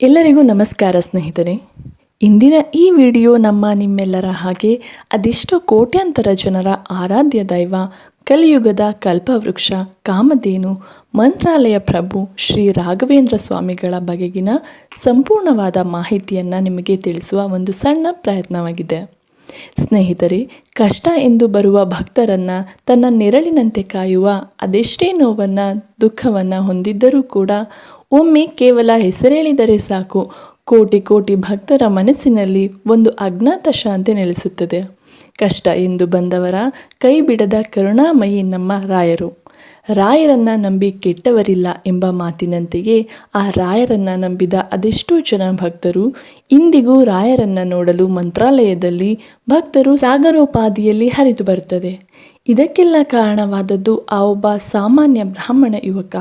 ಎಲ್ಲರಿಗೂ ನಮಸ್ಕಾರ ಸ್ನೇಹಿತರೆ. ಇಂದಿನ ಈ ವಿಡಿಯೋ ನಿಮ್ಮೆಲ್ಲರ ಹಾಗೆ ಅದೆಷ್ಟೋ ಕೋಟ್ಯಾಂತರ ಜನರ ಆರಾಧ್ಯ ದೈವ, ಕಲಿಯುಗದ ಕಲ್ಪವೃಕ್ಷ, ಕಾಮಧೇನು, ಮಂತ್ರಾಲಯ ಪ್ರಭು ಶ್ರೀ ರಾಘವೇಂದ್ರ ಸ್ವಾಮಿಗಳ ಬಗೆಗಿನ ಸಂಪೂರ್ಣವಾದ ಮಾಹಿತಿಯನ್ನು ನಿಮಗೆ ತಿಳಿಸುವ ಒಂದು ಸಣ್ಣ ಪ್ರಯತ್ನವಾಗಿದೆ. ಸ್ನೇಹಿತರೆ, ಕಷ್ಟ ಎಂದು ಬರುವ ಭಕ್ತರನ್ನು ತನ್ನ ನೆರಳಿನಂತೆ ಕಾಯುವ, ಅದೆಷ್ಟೇ ನೋವನ್ನು ದುಃಖವನ್ನು ಹೊಂದಿದ್ದರೂ ಕೂಡ ಒಮ್ಮೆ ಕೇವಲ ಹೆಸರೇಳಿದರೆ ಸಾಕು, ಕೋಟಿ ಕೋಟಿ ಭಕ್ತರ ಮನಸ್ಸಿನಲ್ಲಿ ಒಂದು ಅಜ್ಞಾತ ಶಾಂತಿ ನೆಲೆಸುತ್ತದೆ. ಕಷ್ಟ ಎಂದು ಬಂದವರ ಕೈ ಬಿಡದ ಕರುಣಾಮಯಿ ನಮ್ಮ ರಾಯರು. ರಾಯರನ್ನು ನಂಬಿ ಕೆಟ್ಟವರಿಲ್ಲ ಎಂಬ ಮಾತಿನಂತೆಯೇ ಆ ರಾಯರನ್ನು ನಂಬಿದ ಅದೆಷ್ಟೋ ಜನ ಭಕ್ತರು ಇಂದಿಗೂ ರಾಯರನ್ನು ನೋಡಲು ಮಂತ್ರಾಲಯದಲ್ಲಿ ಭಕ್ತರು ಸಾಗರೋಪಾದಿಯಲ್ಲಿ ಹರಿದು ಬರುತ್ತದೆ. ಇದಕ್ಕೆಲ್ಲ ಕಾರಣವಾದದ್ದು ಆ ಒಬ್ಬ ಸಾಮಾನ್ಯ ಬ್ರಾಹ್ಮಣ ಯುವಕ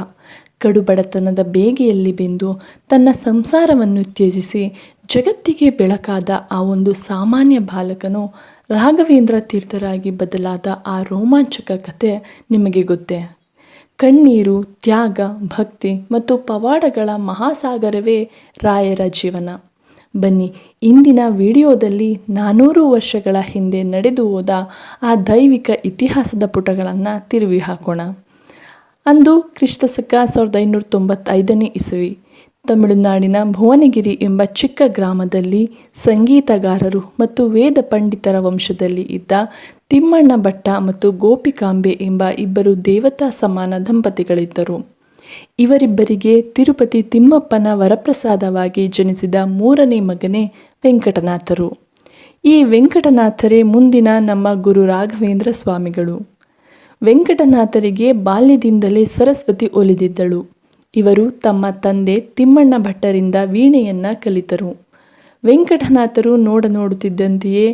ಕಡುಬಡತನದ ಬೇಗೆಯಲ್ಲಿ ಬೆಂದು ತನ್ನ ಸಂಸಾರವನ್ನು ತ್ಯಜಿಸಿ ಜಗತ್ತಿಗೆ ಬೆಳಕಾದ ಆ ಒಂದು ಸಾಮಾನ್ಯ ಬಾಲಕನು ರಾಘವೇಂದ್ರ ತೀರ್ಥರಾಗಿ ಬದಲಾದ ಆ ರೋಮಾಂಚಕ ಕಥೆ ನಿಮಗೆ ಗೊತ್ತೇ. ಕಣ್ಣೀರು, ತ್ಯಾಗ, ಭಕ್ತಿ ಮತ್ತು ಪವಾಡಗಳ ಮಹಾಸಾಗರವೇ ರಾಯರ ಜೀವನ. ಬನ್ನಿ, ಇಂದಿನ ವಿಡಿಯೋದಲ್ಲಿ 400 ವರ್ಷಗಳ ಹಿಂದೆ ನಡೆದು ಹೋದ ಆ ದೈವಿಕ ಇತಿಹಾಸದ ಪುಟಗಳನ್ನು ತಿರುವಿ ಹಾಕೋಣ. ಅಂದು ಕ್ರಿಸ್ತಶಕ 1595ನೇ ಇಸವಿ ತಮಿಳುನಾಡಿನ ಭುವನಗಿರಿ ಎಂಬ ಚಿಕ್ಕ ಗ್ರಾಮದಲ್ಲಿ ಸಂಗೀತಗಾರರು ಮತ್ತು ವೇದ ಪಂಡಿತರ ವಂಶದಲ್ಲಿ ಇದ್ದ ತಿಮ್ಮಣ್ಣ ಭಟ್ಟ ಮತ್ತು ಗೋಪಿಕಾಂಬೆ ಎಂಬ ಇಬ್ಬರು ದೇವತಾ ಸಮಾನ ದಂಪತಿಗಳಿದ್ದರು. ಇವರಿಬ್ಬರಿಗೆ ತಿರುಪತಿ ತಿಮ್ಮಪ್ಪನ ವರಪ್ರಸಾದವಾಗಿ ಜನಿಸಿದ 3ನೇ ಮಗನೇ ವೆಂಕಟನಾಥರು. ಈ ವೆಂಕಟನಾಥರೇ ಮುಂದಿನ ನಮ್ಮ ಗುರು ರಾಘವೇಂದ್ರ ಸ್ವಾಮಿಗಳು. ವೆಂಕಟನಾಥರಿಗೆ ಬಾಲ್ಯದಿಂದಲೇ ಸರಸ್ವತಿ ಒಲಿದಿದ್ದಳು. ಇವರು ತಮ್ಮ ತಂದೆ ತಿಮ್ಮಣ್ಣ ಭಟ್ಟರಿಂದ ವೀಣೆಯನ್ನು ಕಲಿತರು. ವೆಂಕಟನಾಥರು ನೋಡುತ್ತಿದ್ದಂತೆಯೇ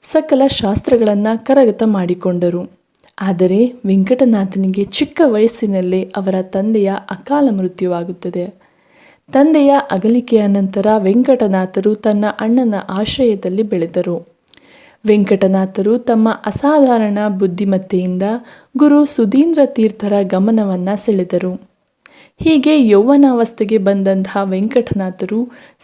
ಸಕಲ ಶಾಸ್ತ್ರಗಳನ್ನು ಕರಗತ ಮಾಡಿಕೊಂಡರು. ಆದರೆ ವೆಂಕಟನಾಥನಿಗೆ ಚಿಕ್ಕ ವಯಸ್ಸಿನಲ್ಲೇ ಅವರ ತಂದೆಯ ಅಕಾಲ ಮೃತ್ಯುವಾಗುತ್ತದೆ. ತಂದೆಯ ಅಗಲಿಕೆಯ ನಂತರ ವೆಂಕಟನಾಥರು ತನ್ನ ಅಣ್ಣನ ಆಶ್ರಯದಲ್ಲಿ ಬೆಳೆದರು. ವೆಂಕಟನಾಥರು ತಮ್ಮ ಅಸಾಧಾರಣ ಬುದ್ಧಿಮತ್ತೆಯಿಂದ ಗುರು ಸುಧೀಂದ್ರ ತೀರ್ಥರ ಗಮನವನ್ನು ಸೆಳೆದರು. ಹೀಗೆ ಯೌವನಾವಸ್ಥೆಗೆ ಬಂದಂತಹ ವೆಂಕಟನಾಥರು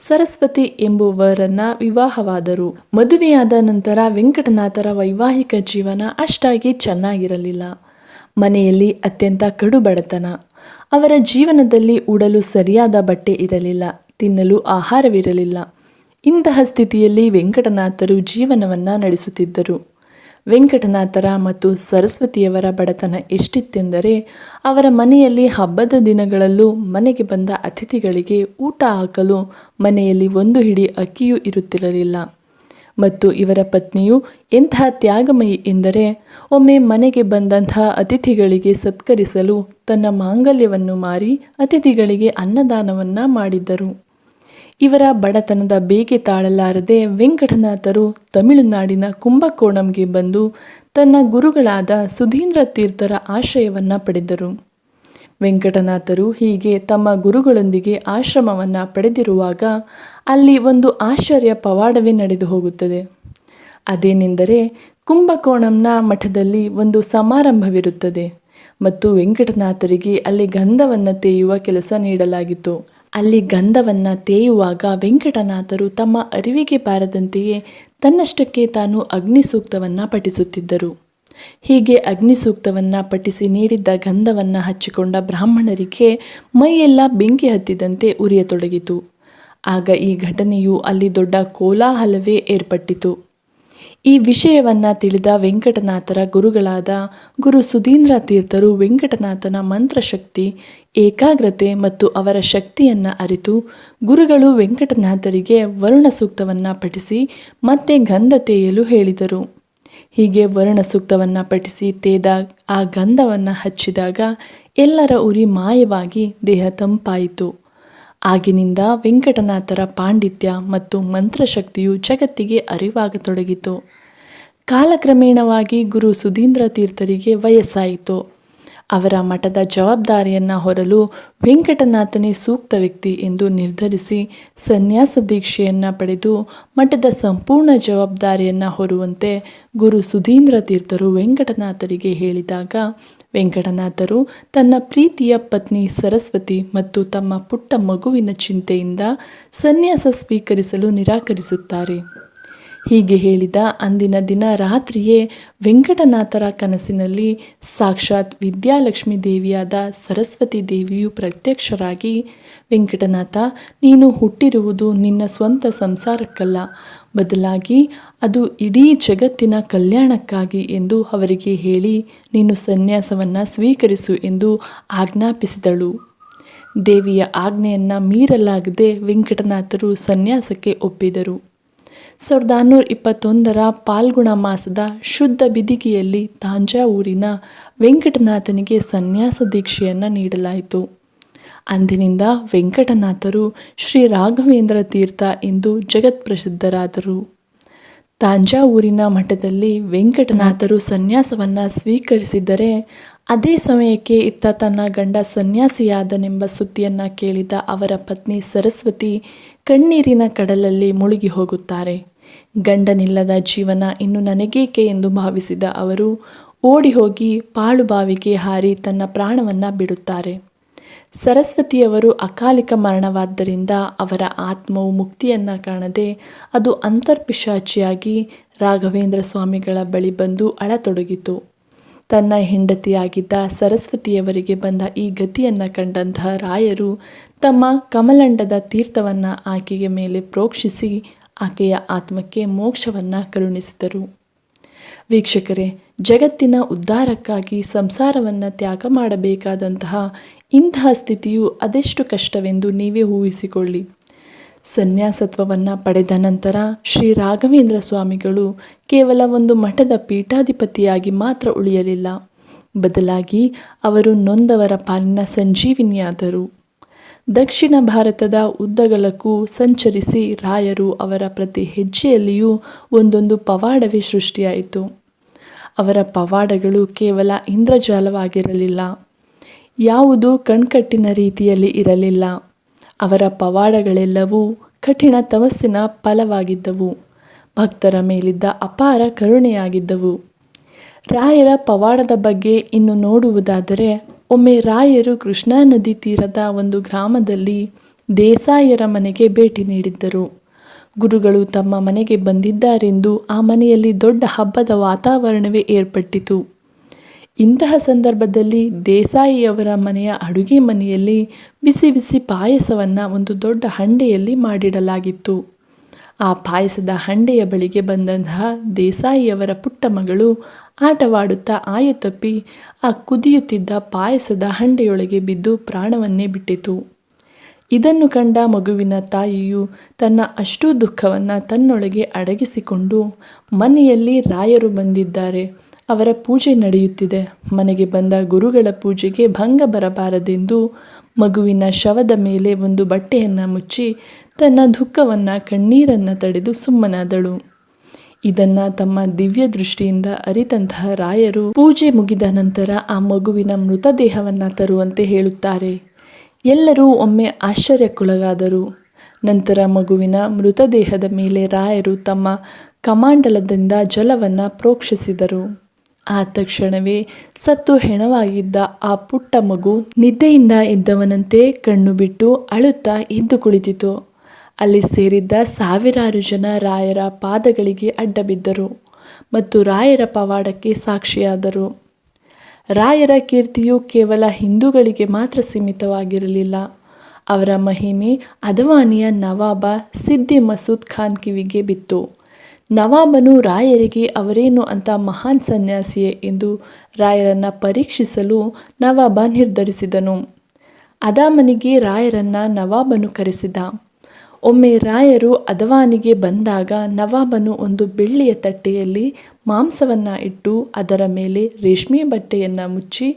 ಸರಸ್ವತಿ ಎಂಬುವರನ್ನು ವಿವಾಹವಾದರು. ಮದುವೆಯಾದ ನಂತರ ವೆಂಕಟನಾಥರ ವೈವಾಹಿಕ ಜೀವನ ಅಷ್ಟಾಗಿ ಚೆನ್ನಾಗಿರಲಿಲ್ಲ. ಮನೆಯಲ್ಲಿ ಅತ್ಯಂತ ಕಡುಬಡತನ. ಅವರ ಜೀವನದಲ್ಲಿ ಉಡಲು ಸರಿಯಾದ ಬಟ್ಟೆ ಇರಲಿಲ್ಲ, ತಿನ್ನಲು ಆಹಾರವಿರಲಿಲ್ಲ. ಇಂತಹ ಸ್ಥಿತಿಯಲ್ಲಿ ವೆಂಕಟನಾಥರು ಜೀವನವನ್ನು ನಡೆಸುತ್ತಿದ್ದರು. ವೆಂಕಟನಾಥರ ಮತ್ತು ಸರಸ್ವತಿಯವರ ಬಡತನ ಎಷ್ಟಿತ್ತೆಂದರೆ ಅವರ ಮನೆಯಲ್ಲಿ ಹಬ್ಬದ ದಿನಗಳಲ್ಲೂ ಮನೆಗೆ ಬಂದ ಅತಿಥಿಗಳಿಗೆ ಊಟ ಹಾಕಲು ಮನೆಯಲ್ಲಿ ಒಂದು ಹಿಡಿ ಅಕ್ಕಿಯೂ ಇರುತ್ತಿರಲಿಲ್ಲ. ಮತ್ತು ಇವರ ಪತ್ನಿಯು ಎಂತಹ ತ್ಯಾಗಮಯಿ ಎಂದರೆ ಒಮ್ಮೆ ಮನೆಗೆ ಬಂದಂತಹ ಅತಿಥಿಗಳಿಗೆ ಸತ್ಕರಿಸಲು ತನ್ನ ಮಾಂಗಲ್ಯವನ್ನು ಮಾರಿ ಅತಿಥಿಗಳಿಗೆ ಅನ್ನದಾನವನ್ನು ಮಾಡಿದ್ದರು. ಇವರ ಬಡತನದ ಬೇಗೆ ತಾಳಲಾರದೆ ವೆಂಕಟನಾಥರು ತಮಿಳುನಾಡಿನ ಕುಂಭಕೋಣಂಗೆ ಬಂದು ತನ್ನ ಗುರುಗಳಾದ ಸುಧೀಂದ್ರ ತೀರ್ಥರ ಆಶ್ರಯವನ್ನು ಪಡೆದರು. ವೆಂಕಟನಾಥರು ಹೀಗೆ ತಮ್ಮ ಗುರುಗಳೊಂದಿಗೆ ಆಶ್ರಮವನ್ನು ಪಡೆದಿರುವಾಗ ಅಲ್ಲಿ ಒಂದು ಆಶ್ಚರ್ಯ ಪವಾಡವೇ ನಡೆದು ಹೋಗುತ್ತದೆ. ಅದೇನೆಂದರೆ ಕುಂಭಕೋಣಂನ ಮಠದಲ್ಲಿ ಒಂದು ಸಮಾರಂಭವಿರುತ್ತದೆ ಮತ್ತು ವೆಂಕಟನಾಥರಿಗೆ ಅಲ್ಲಿ ಗಂಧವನ್ನು ತೇಯುವ ಕೆಲಸ ನೀಡಲಾಗಿತ್ತು. ಅಲ್ಲಿ ಗಂಧವನ್ನು ತೇಯುವಾಗ ವೆಂಕಟನಾಥರು ತಮ್ಮ ಅರಿವಿಗೆ ಬಾರದಂತೆಯೇ ತನ್ನಷ್ಟಕ್ಕೆ ತಾನು ಅಗ್ನಿಸೂಕ್ತವನ್ನು ಪಠಿಸುತ್ತಿದ್ದರು. ಹೀಗೆ ಅಗ್ನಿಸೂಕ್ತವನ್ನು ಪಠಿಸಿ ನೀಡಿದ್ದ ಗಂಧವನ್ನು ಹಚ್ಚಿಕೊಂಡ ಬ್ರಾಹ್ಮಣರಿಗೆ ಮೈಯೆಲ್ಲ ಬೆಂಕಿ ಹತ್ತಿದಂತೆ ಉರಿಯತೊಡಗಿತು. ಆಗ ಈ ಘಟನೆಯು ಅಲ್ಲಿ ದೊಡ್ಡ ಕೋಲಾಹಲವೇ ಏರ್ಪಟ್ಟಿತು. ಈ ವಿಷಯವನ್ನು ತಿಳಿದ ವೆಂಕಟನಾಥರ ಗುರುಗಳಾದ ಗುರು ಸುಧೀಂದ್ರ ತೀರ್ಥರು ವೆಂಕಟನಾಥನ ಮಂತ್ರಶಕ್ತಿ, ಏಕಾಗ್ರತೆ ಮತ್ತು ಅವರ ಶಕ್ತಿಯನ್ನು ಅರಿತು ಗುರುಗಳು ವೆಂಕಟನಾಥರಿಗೆ ವರುಣ ಸೂಕ್ತವನ್ನು ಪಠಿಸಿ ಮತ್ತೆ ಗಂಧ ತೇಯಲು ಹೇಳಿದರು. ಹೀಗೆ ವರುಣ ಸೂಕ್ತವನ್ನು ಪಠಿಸಿ ತೇದ ಆ ಗಂಧವನ್ನು ಹಚ್ಚಿದಾಗ ಎಲ್ಲರ ಉರಿ ಮಾಯವಾಗಿ ದೇಹ ತಂಪಾಯಿತು. ಆಗಿನಿಂದ ವೆಂಕಟನಾಥರ ಪಾಂಡಿತ್ಯ ಮತ್ತು ಮಂತ್ರಶಕ್ತಿಯು ಜಗತ್ತಿಗೆ ಅರಿವಾಗತೊಡಗಿತು. ಕಾಲಕ್ರಮೇಣವಾಗಿ ಗುರು ಸುಧೀಂದ್ರ ತೀರ್ಥರಿಗೆ ವಯಸ್ಸಾಯಿತು. ಅವರ ಮಠದ ಜವಾಬ್ದಾರಿಯನ್ನು ಹೊರಲು ವೆಂಕಟನಾಥನೇ ಸೂಕ್ತ ವ್ಯಕ್ತಿ ಎಂದು ನಿರ್ಧರಿಸಿ ಸನ್ಯಾಸ ದೀಕ್ಷೆಯನ್ನು ಪಡೆದು ಮಠದ ಸಂಪೂರ್ಣ ಜವಾಬ್ದಾರಿಯನ್ನು ಹೊರುವಂತೆ ಗುರು ಸುಧೀಂದ್ರ ತೀರ್ಥರು ವೆಂಕಟನಾಥರಿಗೆ ಹೇಳಿದಾಗ ವೆಂಕಟನಾಥರು ತನ್ನ ಪ್ರೀತಿಯ ಪತ್ನಿ ಸರಸ್ವತಿ ಮತ್ತು ತಮ್ಮ ಪುಟ್ಟ ಮಗುವಿನ ಚಿಂತೆಯಿಂದ ಸನ್ಯಾಸ ಸ್ವೀಕರಿಸಲು ನಿರಾಕರಿಸುತ್ತಾರೆ. ಹೀಗೆ ಹೇಳಿದ ಅಂದಿನ ದಿನ ರಾತ್ರಿಯೇ ವೆಂಕಟನಾಥರ ಕನಸಿನಲ್ಲಿ ಸಾಕ್ಷಾತ್ ವಿದ್ಯಾಲಕ್ಷ್ಮಿ ದೇವಿಯಾದ ಸರಸ್ವತಿ ದೇವಿಯು ಪ್ರತ್ಯಕ್ಷರಾಗಿ, ವೆಂಕಟನಾಥ, ನೀನು ಹುಟ್ಟಿರುವುದು ನಿನ್ನ ಸ್ವಂತ ಸಂಸಾರಕ್ಕಲ್ಲ, ಬದಲಾಗಿ ಅದು ಇಡೀ ಜಗತ್ತಿನ ಕಲ್ಯಾಣಕ್ಕಾಗಿ ಎಂದು ಅವರಿಗೆ ಹೇಳಿ ನೀನು ಸನ್ಯಾಸವನ್ನು ಸ್ವೀಕರಿಸು ಎಂದು ಆಜ್ಞಾಪಿಸಿದಳು. ದೇವಿಯ ಆಜ್ಞೆಯನ್ನು ಮೀರಲಾಗದೆ ವೆಂಕಟನಾಥರು ಸನ್ಯಾಸಕ್ಕೆ ಒಪ್ಪಿದರು. 1921 ಪಾಲ್ಗುಣ ಮಾಸದ ಶುದ್ಧ ಬಿದಿಗೆಯಲ್ಲಿ ತಾಂಜಾವೂರಿನ ವೆಂಕಟನಾಥನಿಗೆ ಸನ್ಯಾಸ ದೀಕ್ಷೆಯನ್ನು ನೀಡಲಾಯಿತು. ಅಂದಿನಿಂದ ವೆಂಕಟನಾಥರು ಶ್ರೀ ರಾಘವೇಂದ್ರ ತೀರ್ಥ ಎಂದು ಜಗತ್ಪ್ರಸಿದ್ಧರಾದರು. ತಾಂಜಾವೂರಿನ ಮಠದಲ್ಲಿ ವೆಂಕಟನಾಥರು ಸನ್ಯಾಸವನ್ನು ಸ್ವೀಕರಿಸಿದರೆ, ಅದೇ ಸಮಯಕ್ಕೆ ಇತ್ತ ತನ್ನ ಗಂಡ ಸನ್ಯಾಸಿಯಾದನೆಂಬ ಸುದ್ದಿಯನ್ನು ಕೇಳಿದ ಅವರ ಪತ್ನಿ ಸರಸ್ವತಿ ಕಣ್ಣೀರಿನ ಕಡಲಲ್ಲಿ ಮುಳುಗಿ ಹೋಗುತ್ತಾರೆ. ಗಂಡನಿಲ್ಲದ ಜೀವನ ಇನ್ನು ನನಗೇಕೆ ಎಂದು ಭಾವಿಸಿದ ಅವರು ಓಡಿ ಹೋಗಿ ಪಾಳುಬಾವಿಗೆ ಹಾರಿ ತನ್ನ ಪ್ರಾಣವನ್ನು ಬಿಡುತ್ತಾರೆ. ಸರಸ್ವತಿಯವರು ಅಕಾಲಿಕ ಮರಣವಾದ್ದರಿಂದ ಅವರ ಆತ್ಮವು ಮುಕ್ತಿಯನ್ನು ಕಾಣದೆ ಅದು ಅಂತರ್ಪಿಶಾಚಿಯಾಗಿ ರಾಘವೇಂದ್ರ ಸ್ವಾಮಿಗಳ ಬಳಿ ಬಂದು ಅಳತೊಡಗಿತು. ತನ್ನ ಹೆಂಡತಿಯಾಗಿದ್ದ ಸರಸ್ವತಿಯವರಿಗೆ ಬಂದ ಈ ಗತಿಯನ್ನು ಕಂಡಂತಹ ರಾಯರು ತಮ್ಮ ಕಮಲಂಡದ ತೀರ್ಥವನ್ನು ಆಕೆಯ ಮೇಲೆ ಪ್ರೋಕ್ಷಿಸಿ ಆಕೆಯ ಆತ್ಮಕ್ಕೆ ಮೋಕ್ಷವನ್ನು ಕರುಣಿಸಿದರು. ವೀಕ್ಷಕರೇ, ಜಗತ್ತಿನ ಉದ್ಧಾರಕ್ಕಾಗಿ ಸಂಸಾರವನ್ನು ತ್ಯಾಗ ಮಾಡಬೇಕಾದಂತಹ ಇಂತಹ ಸ್ಥಿತಿಯು ಅದೆಷ್ಟು ಕಷ್ಟವೆಂದು ನೀವೇ ಊಹಿಸಿಕೊಳ್ಳಿ. ಸನ್ಯಾಸತ್ವವನ್ನು ಪಡೆದ ನಂತರ ಶ್ರೀ ರಾಘವೇಂದ್ರ ಸ್ವಾಮಿಗಳು ಕೇವಲ ಒಂದು ಮಠದ ಪೀಠಾಧಿಪತಿಯಾಗಿ ಮಾತ್ರ ಉಳಿಯಲಿಲ್ಲ, ಬದಲಾಗಿ ಅವರು ನೊಂದವರ ಪಾಲಿನ ಸಂಜೀವಿನಿಯಾದರು. ದಕ್ಷಿಣ ಭಾರತದ ಉದ್ದಗಲಕ್ಕೂ ಸಂಚರಿಸಿ ರಾಯರು ಅವರ ಪ್ರತಿ ಹೆಜ್ಜೆಯಲ್ಲಿಯೂ ಒಂದೊಂದು ಪವಾಡವೇ ಸೃಷ್ಟಿಯಾಯಿತು. ಅವರ ಪವಾಡಗಳು ಕೇವಲ ಇಂದ್ರಜಾಲವಾಗಿರಲಿಲ್ಲ, ಯಾವುದೂ ಕಣ್ಕಟ್ಟಿನ ರೀತಿಯಲ್ಲಿ ಇರಲಿಲ್ಲ. ಅವರ ಪವಾಡಗಳೆಲ್ಲವೂ ಕಠಿಣ ತಪಸ್ಸಿನ ಫಲವಾಗಿದ್ದವು, ಭಕ್ತರ ಮೇಲಿದ್ದ ಅಪಾರ ಕರುಣೆಯಾಗಿದ್ದವು. ರಾಯರ ಪವಾಡದ ಬಗ್ಗೆ ಇನ್ನು ನೋಡುವುದಾದರೆ, ಒಮ್ಮೆ ರಾಯರು ಕೃಷ್ಣಾ ನದಿ ತೀರದ ಒಂದು ಗ್ರಾಮದಲ್ಲಿ ದೇಸಾಯರ ಮನೆಗೆ ಭೇಟಿ ನೀಡಿದ್ದರು. ಗುರುಗಳು ತಮ್ಮ ಮನೆಗೆ ಬಂದಿದ್ದಾರೆಂದು ಆ ಮನೆಯಲ್ಲಿ ದೊಡ್ಡ ಹಬ್ಬದ ವಾತಾವರಣವೇ ಏರ್ಪಟ್ಟಿತು. ಇಂತಹ ಸಂದರ್ಭದಲ್ಲಿ ದೇಸಾಯಿಯವರ ಮನೆಯ ಅಡುಗೆ ಮನೆಯಲ್ಲಿ ಬಿಸಿ ಬಿಸಿ ಪಾಯಸವನ್ನು ಒಂದು ದೊಡ್ಡ ಹಂಡೆಯಲ್ಲಿ ಮಾಡಿಡಲಾಗಿತ್ತು. ಆ ಪಾಯಸದ ಹಂಡೆಯ ಬಳಿಗೆ ಬಂದಂತಹ ದೇಸಾಯಿಯವರ ಪುಟ್ಟ ಮಗಳು ಆಟವಾಡುತ್ತಾ ಆಯತಪ್ಪಿ ಆ ಕುದಿಯುತ್ತಿದ್ದ ಪಾಯಸದ ಹಂಡೆಯೊಳಗೆ ಬಿದ್ದು ಪ್ರಾಣವನ್ನೇ ಬಿಟ್ಟಿತು. ಇದನ್ನು ಕಂಡ ಮಗುವಿನ ತಾಯಿಯು ತನ್ನ ಅಷ್ಟೂ ದುಃಖವನ್ನು ತನ್ನೊಳಗೆ ಅಡಗಿಸಿಕೊಂಡು, ಮನೆಯಲ್ಲಿ ರಾಯರು ಬಂದಿದ್ದಾರೆ, ಅವರ ಪೂಜೆ ನಡೆಯುತ್ತಿದೆ, ಮನೆಗೆ ಬಂದ ಗುರುಗಳ ಪೂಜೆಗೆ ಭಂಗ ಬರಬಾರದೆಂದು ಮಗುವಿನ ಶವದ ಮೇಲೆ ಒಂದು ಬಟ್ಟೆಯನ್ನು ಮುಚ್ಚಿ ತನ್ನ ದುಃಖವನ್ನು ಕಣ್ಣೀರನ್ನು ತಡೆದು ಸುಮ್ಮನಾದಳು. ಇದನ್ನು ತಮ್ಮ ದಿವ್ಯ ದೃಷ್ಟಿಯಿಂದ ಅರಿತಂತಹ ರಾಯರು ಪೂಜೆ ಮುಗಿದ ನಂತರ ಆ ಮಗುವಿನ ಮೃತದೇಹವನ್ನು ತರುವಂತೆ ಹೇಳುತ್ತಾರೆ. ಎಲ್ಲರೂ ಒಮ್ಮೆ ಆಶ್ಚರ್ಯಕ್ಕೊಳಗಾದರು. ನಂತರ ಮಗುವಿನ ಮೃತದೇಹದ ಮೇಲೆ ರಾಯರು ತಮ್ಮ ಕಮಾಂಡಲದಿಂದ ಜಲವನ್ನು ಪ್ರೋಕ್ಷಿಸಿದರು. ಆ ತಕ್ಷಣವೇ ಸತ್ತು ಹೆಣವಾಗಿದ್ದ ಆ ಪುಟ್ಟ ಮಗು ನಿದ್ದೆಯಿಂದ ಎದ್ದವನಂತೆ ಕಣ್ಣು ಬಿಟ್ಟು ಅಳುತ್ತಾ ಎದ್ದು ಕುಳಿತಿತು. ಅಲ್ಲಿ ಸೇರಿದ್ದ ಸಾವಿರಾರು ಜನ ರಾಯರ ಪಾದಗಳಿಗೆ ಅಡ್ಡಬಿದ್ದರು ಮತ್ತು ರಾಯರ ಪವಾಡಕ್ಕೆ ಸಾಕ್ಷಿಯಾದರು. ರಾಯರ ಕೀರ್ತಿಯು ಕೇವಲ ಹಿಂದೂಗಳಿಗೆ ಮಾತ್ರ ಸೀಮಿತವಾಗಿರಲಿಲ್ಲ. ಅವರ ಮಹಿಮೆ ಅದವಾನಿಯ ನವಾಬ ಸಿದ್ದಿ ಮಸೂದ್ ಖಾನ್ ಕಿವಿಗೆ ಬಿತ್ತು. ನವಾಬನು ರಾಯರಿಗೆ ಅವರೇನು ಅಂತ ಮಹಾನ್ ಸನ್ಯಾಸಿಯೇ ಎಂದು ರಾಯರನ್ನು ಪರೀಕ್ಷಿಸಲು ನವಾಬ ನಿರ್ಧರಿಸಿದನು. ಅದಾಮನಿಗೆ ರಾಯರನ್ನು ನವಾಬನು ಕರೆಸಿದ. ಒಮ್ಮೆ ರಾಯರು ಅದವಾನಿಗೆ ಬಂದಾಗ ನವಾಬನು ಒಂದು ಬೆಳ್ಳಿಯ ತಟ್ಟೆಯಲ್ಲಿ ಮಾಂಸವನ್ನು ಇಟ್ಟು ಅದರ ಮೇಲೆ ರೇಷ್ಮೆ ಬಟ್ಟೆಯನ್ನು ಮುಚ್ಚಿ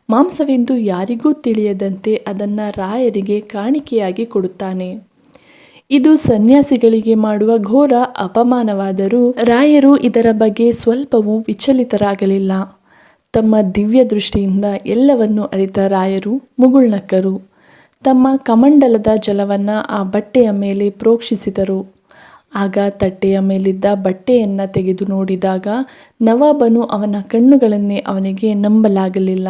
ಮಾಂಸವೆಂದು ಯಾರಿಗೂ ತಿಳಿಯದಂತೆ ಅದನ್ನು ರಾಯರಿಗೆ ಕಾಣಿಕೆಯಾಗಿ ಕೊಡುತ್ತಾನೆ. ಇದು ಸನ್ಯಾಸಿಗಳಿಗೆ ಮಾಡುವ ಘೋರ ಅಪಮಾನವಾದರೂ ರಾಯರು ಇದರ ಬಗ್ಗೆ ಸ್ವಲ್ಪವೂ ವಿಚಲಿತರಾಗಲಿಲ್ಲ. ತಮ್ಮ ದಿವ್ಯ ದೃಷ್ಟಿಯಿಂದ ಎಲ್ಲವನ್ನು ಅರಿತ ರಾಯರು ಮುಗುಳ್ನಕ್ಕರು. ತಮ್ಮ ಕಮಂಡಲದ ಜಲವನ್ನು ಆ ಬಟ್ಟೆಯ ಮೇಲೆ ಪ್ರೋಕ್ಷಿಸಿದರು. ಆಗ ತಟ್ಟೆಯ ಮೇಲಿದ್ದ ಬಟ್ಟೆಯನ್ನು ತೆಗೆದು ನೋಡಿದಾಗ ನವಾಬನು ಅವನ ಕಣ್ಣುಗಳನ್ನೇ ಅವನಿಗೆ ನಂಬಲಾಗಲಿಲ್ಲ.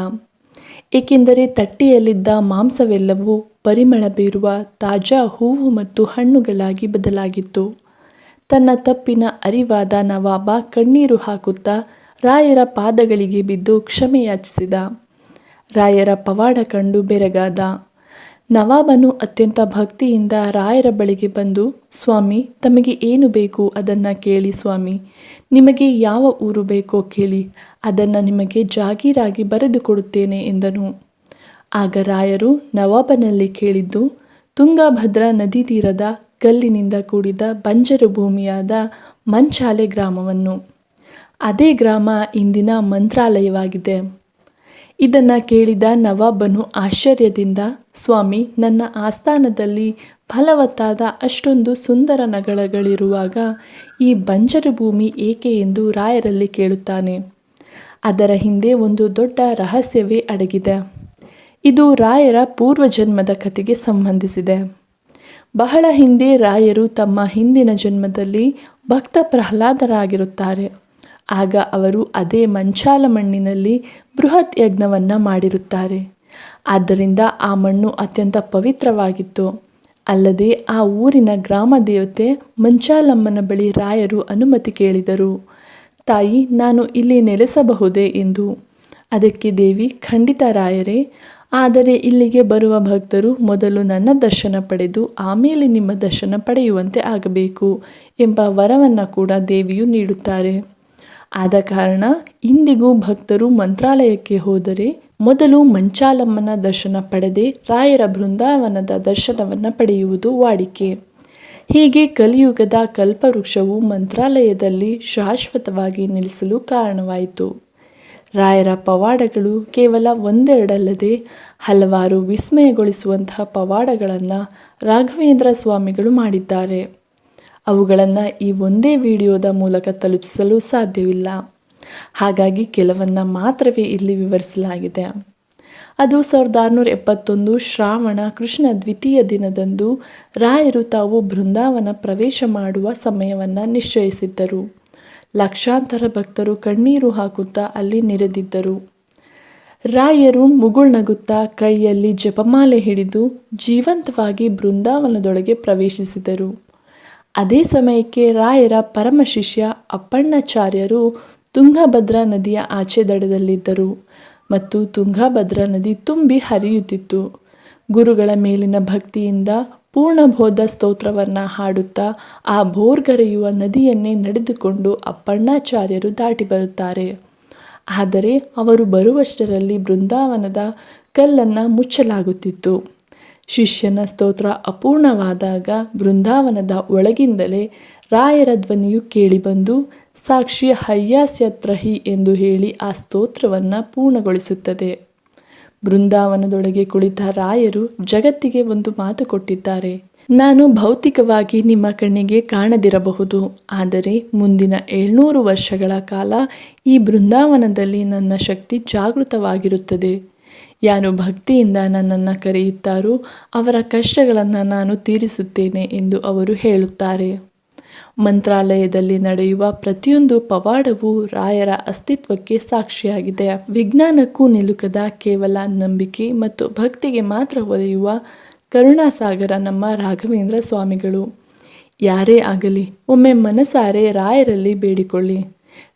ಏಕೆಂದರೆ ತಟ್ಟೆಯಲ್ಲಿದ್ದ ಮಾಂಸವೆಲ್ಲವೂ ಪರಿಮಳ ಬೀರುವ ತಾಜಾ ಹೂವು ಮತ್ತು ಹಣ್ಣುಗಳಾಗಿ ಬದಲಾಗಿತ್ತು. ತನ್ನ ತಪ್ಪಿನ ಅರಿವಾದ ನವಾಬ ಕಣ್ಣೀರು ಹಾಕುತ್ತಾ ರಾಯರ ಪಾದಗಳಿಗೆ ಬಿದ್ದು ಕ್ಷಮೆಯಾಚಿಸಿದ. ರಾಯರ ಪವಾಡ ಕಂಡು ಬೆರಗಾದ. ನವಾಬನು ಅತ್ಯಂತ ಭಕ್ತಿಯಿಂದ ರಾಯರ ಬಳಿಗೆ ಬಂದು, ಸ್ವಾಮಿ, ತಮಗೆ ಏನು ಬೇಕು ಅದನ್ನು ಕೇಳಿ ಸ್ವಾಮಿ. ನಿಮಗೆ ಯಾವ ಊರು ಬೇಕೋ ಕೇಳಿ, ಅದನ್ನು ನಿಮಗೆ ಜಾಗೀರಾಗಿ ಬರೆದು ಕೊಡುತ್ತೇನೆ ಎಂದನು. ಆಗ ರಾಯರು ನವಾಬನಲ್ಲಿ ಕೇಳಿದ್ದು ತುಂಗಭದ್ರಾ ನದಿ ತೀರದ ಕಲ್ಲಿನಿಂದ ಕೂಡಿದ ಬಂಜರು ಭೂಮಿಯಾದ ಮಂಚಾಲೆ ಗ್ರಾಮವನ್ನು. ಅದೇ ಗ್ರಾಮ ಇಂದಿನ ಮಂತ್ರಾಲಯವಾಗಿದೆ. ಇದನ್ನು ಕೇಳಿದ ನವಾಬನು ಆಶ್ಚರ್ಯದಿಂದ, ಸ್ವಾಮಿ, ನನ್ನ ಆಸ್ಥಾನದಲ್ಲಿ ಫಲವತ್ತಾದ ಅಷ್ಟೊಂದು ಸುಂದರ ನಗರಗಳಿರುವಾಗ ಈ ಬಂಜರು ಭೂಮಿ ಏಕೆ ಎಂದು ರಾಯರಲ್ಲಿ ಕೇಳುತ್ತಾನೆ. ಅದರ ಹಿಂದೆ ಒಂದು ದೊಡ್ಡ ರಹಸ್ಯವೇ ಅಡಗಿದೆ. ಇದು ರಾಯರ ಪೂರ್ವಜನ್ಮದ ಕಥೆಗೆ ಸಂಬಂಧಿಸಿದೆ. ಬಹಳ ಹಿಂದೆ ರಾಯರು ತಮ್ಮ ಹಿಂದಿನ ಜನ್ಮದಲ್ಲಿ ಭಕ್ತ ಪ್ರಹ್ಲಾದರಾಗಿರುತ್ತಾರೆ. ಆಗ ಅವರು ಅದೇ ಮಂಚಾಲ ಮಣ್ಣಿನಲ್ಲಿ ಬೃಹತ್ ಯಜ್ಞವನ್ನು ಮಾಡಿರುತ್ತಾರೆ. ಆದ್ದರಿಂದ ಆ ಮಣ್ಣು ಅತ್ಯಂತ ಪವಿತ್ರವಾಗಿತ್ತು. ಅಲ್ಲದೆ ಆ ಊರಿನ ಗ್ರಾಮ ದೇವತೆ ಮಂಚಾಲಮ್ಮನ ಬಳಿ ರಾಯರು ಅನುಮತಿ ಕೇಳಿದರು. ತಾಯಿ, ನಾನು ಇಲ್ಲಿ ನೆಲೆಸಬಹುದೇ ಎಂದು. ಅದಕ್ಕೆ ದೇವಿ, ಖಂಡಿತ ರಾಯರೇ, ಆದರೆ ಇಲ್ಲಿಗೆ ಬರುವ ಭಕ್ತರು ಮೊದಲು ನನ್ನ ದರ್ಶನ ಪಡೆದು ಆಮೇಲೆ ನಿಮ್ಮ ದರ್ಶನ ಪಡೆಯುವಂತೆ ಆಗಬೇಕು ಎಂಬ ವರವನ್ನು ಕೂಡ ದೇವಿಯು ನೀಡುತ್ತಾರೆ. ಆದ ಕಾರಣ ಇಂದಿಗೂ ಭಕ್ತರು ಮಂತ್ರಾಲಯಕ್ಕೆ ಹೋದರೆ ಮೊದಲು ಮಂಚಾಲಮ್ಮನ ದರ್ಶನ ಪಡೆದೇ ರಾಯರ ಬೃಂದಾವನದ ದರ್ಶನವನ್ನು ಪಡೆಯುವುದು ವಾಡಿಕೆ. ಹೀಗೆ ಕಲಿಯುಗದ ಕಲ್ಪವೃಕ್ಷವು ಮಂತ್ರಾಲಯದಲ್ಲಿ ಶಾಶ್ವತವಾಗಿ ನಿಲ್ಲಿಸಲು ಕಾರಣವಾಯಿತು. ರಾಯರ ಪವಾಡಗಳು ಕೇವಲ ಒಂದೆರಡಲ್ಲದೆ ಹಲವಾರು ವಿಸ್ಮಯಗೊಳಿಸುವಂತಹ ಪವಾಡಗಳನ್ನು ರಾಘವೇಂದ್ರ ಸ್ವಾಮಿಗಳು ಮಾಡಿದ್ದಾರೆ. ಅವುಗಳನ್ನು ಈ ಒಂದೇ ವಿಡಿಯೋದ ಮೂಲಕ ತಲುಪಿಸಲು ಸಾಧ್ಯವಿಲ್ಲ. ಹಾಗಾಗಿ ಕೆಲವನ್ನು ಮಾತ್ರವೇ ಇಲ್ಲಿ ವಿವರಿಸಲಾಗಿದೆ. ಅದು 1671 ಶ್ರಾವಣ ಕೃಷ್ಣ ದ್ವಿತೀಯ ದಿನದಂದು ರಾಯರು ತಾವು ಬೃಂದಾವನ ಪ್ರವೇಶ ಮಾಡುವ ಸಮಯವನ್ನು ನಿಶ್ಚಯಿಸಿದ್ದರು. ಲಕ್ಷಾಂತರ ಭಕ್ತರು ಕಣ್ಣೀರು ಹಾಕುತ್ತಾ ಅಲ್ಲಿ ನೆರೆದಿದ್ದರು. ರಾಯರು ಮುಗುಳ್ನಗುತ್ತಾ ಕೈಯಲ್ಲಿ ಜಪಮಾಲೆ ಹಿಡಿದು ಜೀವಂತವಾಗಿ ಬೃಂದಾವನದೊಳಗೆ ಪ್ರವೇಶಿಸಿದರು. ಅದೇ ಸಮಯಕ್ಕೆ ರಾಯರ ಪರಮ ಶಿಷ್ಯ ಅಪ್ಪಣ್ಣಾಚಾರ್ಯರು ತುಂಗಭದ್ರಾ ನದಿಯ ಆಚೆ ದಡದಲ್ಲಿದ್ದರು ಮತ್ತು ತುಂಗಭದ್ರಾ ನದಿ ತುಂಬಿ ಹರಿಯುತ್ತಿತ್ತು. ಗುರುಗಳ ಮೇಲಿನ ಭಕ್ತಿಯಿಂದ ಪೂರ್ಣಬೋಧ ಸ್ತೋತ್ರವನ್ನು ಹಾಡುತ್ತಾ ಆ ಭೋರ್ಗರೆಯುವ ನದಿಯನ್ನೇ ನಡೆದುಕೊಂಡು ಅಪ್ಪಣ್ಣಾಚಾರ್ಯರು ದಾಟಿ ಬರುತ್ತಾರೆ. ಆದರೆ ಅವರು ಬರುವಷ್ಟರಲ್ಲಿ ಬೃಂದಾವನದ ಕಲ್ಲನ್ನು ಮುಚ್ಚಲಾಗುತ್ತಿತ್ತು. ಶಿಷ್ಯನ ಸ್ತೋತ್ರ ಅಪೂರ್ಣವಾದಾಗ ಬೃಂದಾವನದ ಒಳಗಿಂದಲೇ ರಾಯರ ಧ್ವನಿಯು ಕೇಳಿಬಂದು ಸಾಕ್ಷಿ ಹಯ್ಯಾಸ್ಯತ್ರಹಿ ಎಂದು ಹೇಳಿ ಆ ಸ್ತೋತ್ರವನ್ನು ಪೂರ್ಣಗೊಳಿಸುತ್ತದೆ. ಬೃಂದಾವನದೊಳಗೆ ಕುಳಿತ ರಾಯರು ಜಗತ್ತಿಗೆ ಒಂದು ಮಾತು ಕೊಟ್ಟಿದ್ದಾರೆ. ನಾನು ಭೌತಿಕವಾಗಿ ನಿಮ್ಮ ಕಣ್ಣಿಗೆ ಕಾಣದಿರಬಹುದು, ಆದರೆ ಮುಂದಿನ 700 ವರ್ಷಗಳ ಕಾಲ ಈ ಬೃಂದಾವನದಲ್ಲಿ ನನ್ನ ಶಕ್ತಿ ಜಾಗೃತವಾಗಿರುತ್ತದೆ. ಯಾರು ಭಕ್ತಿಯಿಂದ ನನ್ನನ್ನು ಕರೆಯುತ್ತಾರೋ ಅವರ ಕಷ್ಟಗಳನ್ನು ನಾನು ತೀರಿಸುತ್ತೇನೆ ಎಂದು ಅವರು ಹೇಳುತ್ತಾರೆ. ಮಂತ್ರಾಲಯದಲ್ಲಿ ನಡೆಯುವ ಪ್ರತಿಯೊಂದು ಪವಾಡವೂ ರಾಯರ ಅಸ್ತಿತ್ವಕ್ಕೆ ಸಾಕ್ಷಿಯಾಗಿದೆ. ವಿಜ್ಞಾನಕ್ಕೂ ನಿಲುಕದ ಕೇವಲ ನಂಬಿಕೆ ಮತ್ತು ಭಕ್ತಿಗೆ ಮಾತ್ರ ಒಲಿಯುವ ಕರುಣಾಸಾಗರ ನಮ್ಮ ರಾಘವೇಂದ್ರ ಸ್ವಾಮಿಗಳು. ಯಾರೇ ಆಗಲಿ ಒಮ್ಮೆ ಮನಸಾರೆ ರಾಯರಲ್ಲಿ ಬೇಡಿಕೊಳ್ಳಿ,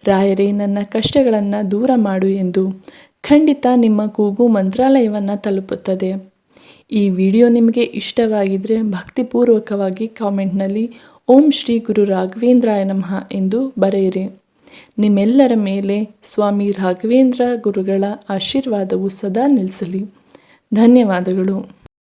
ರಾಯರೇ ನನ್ನ ಕಷ್ಟಗಳನ್ನು ದೂರ ಮಾಡು ಎಂದು. ಖಂಡಿತ ನಿಮ್ಮ ಕೂಗು ಮಂತ್ರಾಲಯವನ್ನು ತಲುಪುತ್ತದೆ. ಈ ವಿಡಿಯೋ ನಿಮಗೆ ಇಷ್ಟವಾಗಿದ್ದರೆ ಭಕ್ತಿಪೂರ್ವಕವಾಗಿ ಕಾಮೆಂಟ್ನಲ್ಲಿ ಓಂ ಶ್ರೀ ಗುರು ರಾಘವೇಂದ್ರಾಯ ನಮಃ ಎಂದು ಬರೆಯಿರಿ. ನಿಮ್ಮೆಲ್ಲರ ಮೇಲೆ ಸ್ವಾಮಿ ರಾಘವೇಂದ್ರ ಗುರುಗಳ ಆಶೀರ್ವಾದವು ಸದಾ ನಿಲ್ಲಿಸಲಿ. ಧನ್ಯವಾದಗಳು.